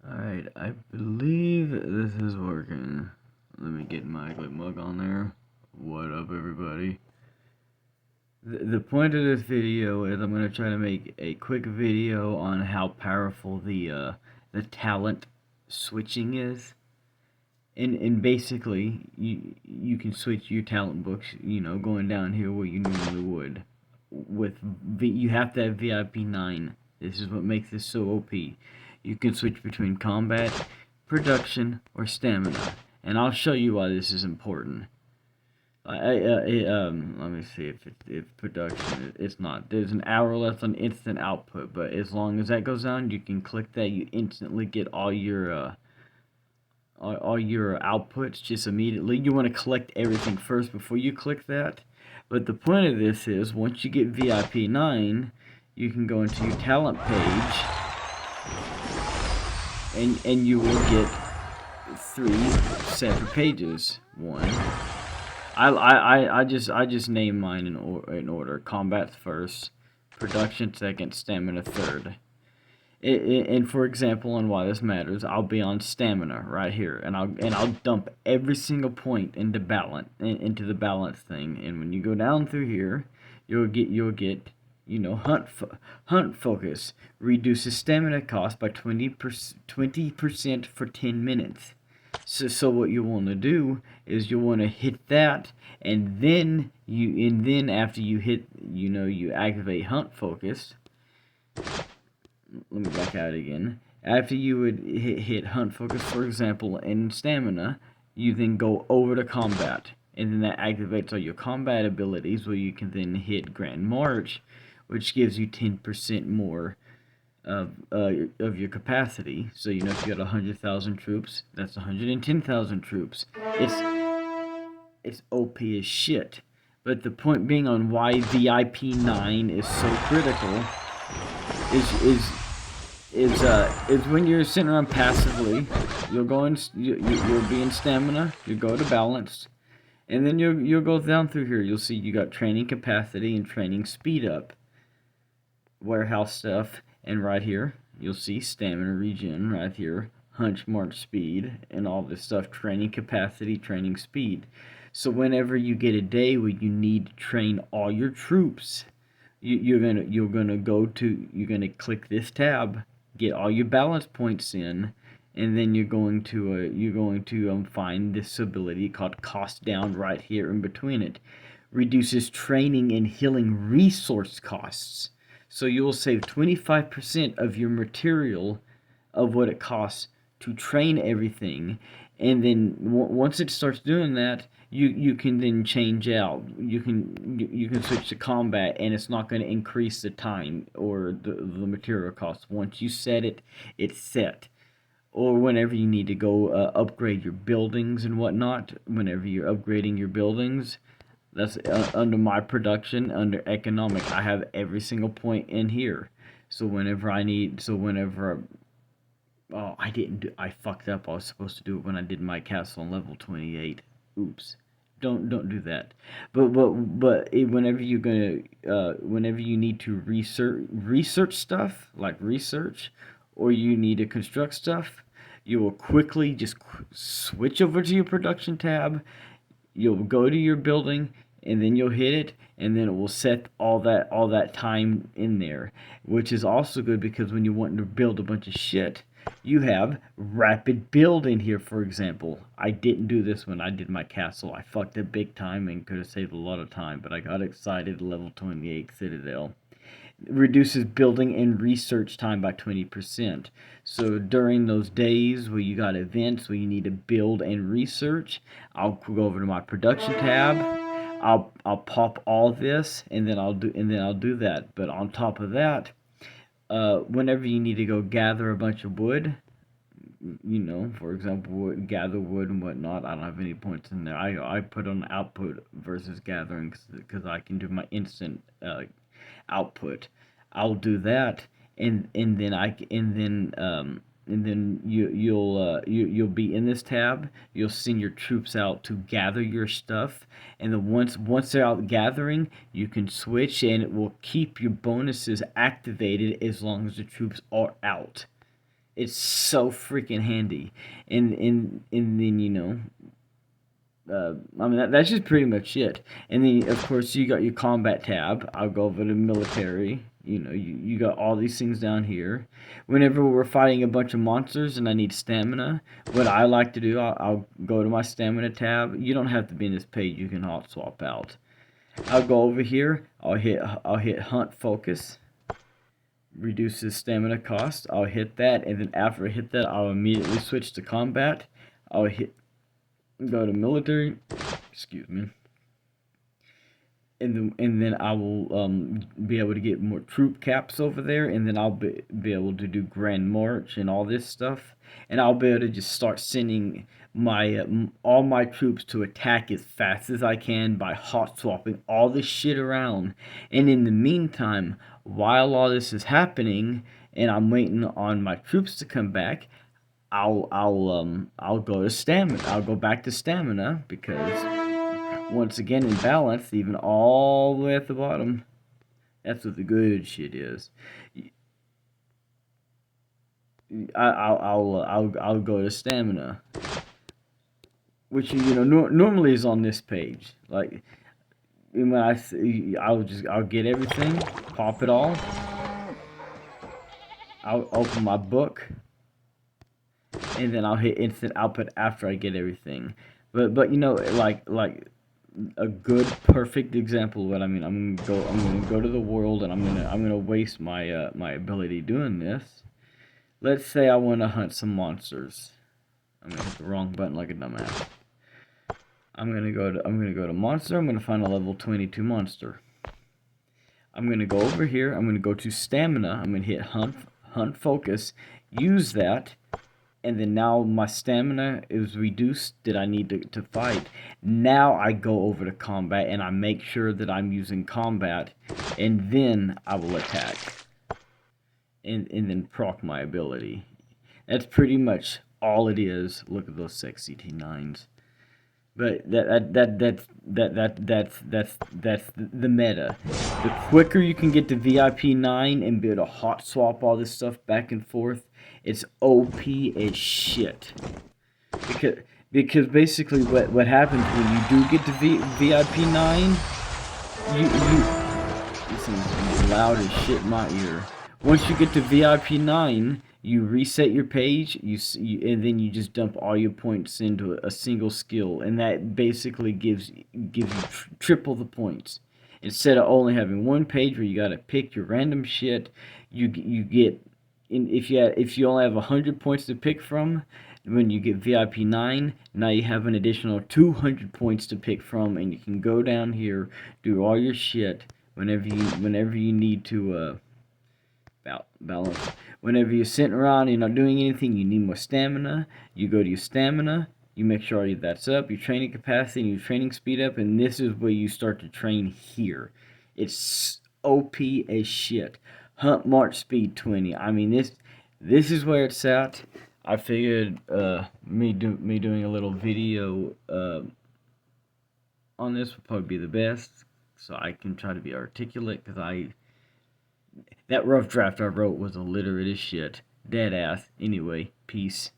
Alright, I believe this is working. Let me get my ugly mug on there. What up, everybody? The point of this video is I'm going to try to make a quick video on how powerful the talent switching is. And basically, you can switch your talent books, going down here where you normally would. You have to have VIP 9. This is what makes this so OP. You can switch between combat, production, or stamina. And I'll show you why this is important. Let me see if production. It's not. There's an hour left on instant output, but as long as that goes on, you can click that. You instantly get all your outputs just immediately. You want to collect everything first before you click that. But the point of this is, once you get VIP 9, you can go into your talent page, and you will get 3 separate pages. One, I just named mine in order. Combat first, production second, stamina third. And for example, on why this matters, I'll be on stamina right here, and I'll dump every single point into the balance thing. And when you go down through here, you'll get hunt focus reduces stamina cost by 20% for 10 minutes. So what you want to do is you want to hit that, and then after you hit, you activate hunt focus. Let me back out again. After you would hit hunt focus, for example, in stamina, you then go over to combat, and then that activates all your combat abilities, where you can then hit Grand March, which gives you 10% more of your capacity. So if you got 100,000 troops, that's 110,000 troops. It's OP as shit. But the point being on why VIP 9 is so critical is when you're sitting around passively, you'll be in stamina, you go to balance, and then you'll go down through here. You'll see you got training capacity and training speed up, warehouse stuff, and right here you'll see stamina regen right here, hunch march speed, and all this stuff, training capacity, training speed. So whenever you get a day where you need to train all your troops, you're gonna click this tab, get all your balance points in, and then you're going to find this ability called cost down right here in between it. Reduces training and healing resource costs. So you will save 25% of your material of what it costs to train everything. And then once it starts doing that, you can then change out. You can switch to combat, and it's not going to increase the time or the material cost. Once you set it, it's set. Or whenever you need to go upgrade your buildings and whatnot, whenever you're upgrading your buildings, that's under my production, under economic. I have every single point in here. So whenever oh, I fucked up. I was supposed to do it when I did my castle on level 28. Oops. Don't do that. But whenever whenever you need to research stuff, like research, or you need to construct stuff, you will quickly just switch over to your production tab. You'll go to your building, and then you'll hit it, and then it will set all that time in there, which is also good because when you want to build a bunch of shit, you have rapid build in here. For example, I didn't do this when I did my castle. I fucked it big time and could have saved a lot of time, but I got excited. Level 28 Citadel reduces building and research time by 20%. So during those days where you got events where you need to build and research, I'll go over to my production tab. I'll pop all this, and then I'll do that. But on top of that, whenever you need to go gather a bunch of wood, for example, gather wood and whatnot, I don't have any points in there. I put on output versus gathering because I can do my instant output. I'll do that, and then and then you'll be in this tab. You'll send your troops out to gather your stuff, and then once they're out gathering, you can switch, and it will keep your bonuses activated as long as the troops are out. It's so freaking handy, and then I mean that's just pretty much it. And then of course you got your combat tab. I'll go over to military. You got all these things down here. Whenever we're fighting a bunch of monsters and I need stamina, what I like to do, I'll go to my stamina tab. You don't have to be in this page. You can hot swap out. I'll go over here. I'll hit hunt focus. Reduces stamina cost. I'll hit that, and then after I hit that, I'll immediately switch to combat. I'll go to military. Excuse me. And then I will be able to get more troop caps over there, and then I'll be able to do Grand March and all this stuff, and I'll be able to just start sending my all my troops to attack as fast as I can by hot swapping all this shit around. And in the meantime, while all this is happening, and I'm waiting on my troops to come back, I'll go to stamina. I'll go back to stamina because once again in balance, even all the way at the bottom. That's what the good shit is. I'll go to stamina, which normally is on this page. Like when I'll get everything, pop it all. I'll open my book, and then I'll hit instant output after I get everything. But like a good perfect example of what I mean. I'm gonna go to the world, and I'm gonna waste my ability doing this. Let's say I want to hunt some monsters. I'm gonna hit the wrong button like a dumbass. I'm gonna go to monster. I'm gonna find a level 22 monster. I'm gonna go over here. I'm gonna go to stamina. I'm gonna hit hunt focus. Use that. And then now my stamina is reduced that I need to fight. Now I go over to combat, and I make sure that I'm using combat, and then I will attack. And then proc my ability. That's pretty much all it is. Look at those sexy T9s. But that's the meta. The quicker you can get to VIP 9 and be able to hot swap all this stuff back and forth, it's OP as shit. Because basically what happens when you do get to VIP 9, this thing's loud as shit in my ear. Once you get to VIP 9, you reset your page, and then you just dump all your points into a single skill, and that basically gives you triple the points. Instead of only having one page where you gotta pick your random shit, you get if you only have 100 points to pick from. When you get VIP 9, now you have an additional 200 points to pick from, and you can go down here, do all your shit whenever you need to balance. Whenever you're sitting around, you're not doing anything, you need more stamina, you go to your stamina, you make sure that's up, your training capacity and your training speed up, and this is where you start to train here. It's OP as shit. Hunt March speed 20. I mean, this is where it's at. I figured me doing a little video on this would probably be the best, so I can try to be articulate, because that rough draft I wrote was illiterate as shit. Dead ass. Anyway, peace.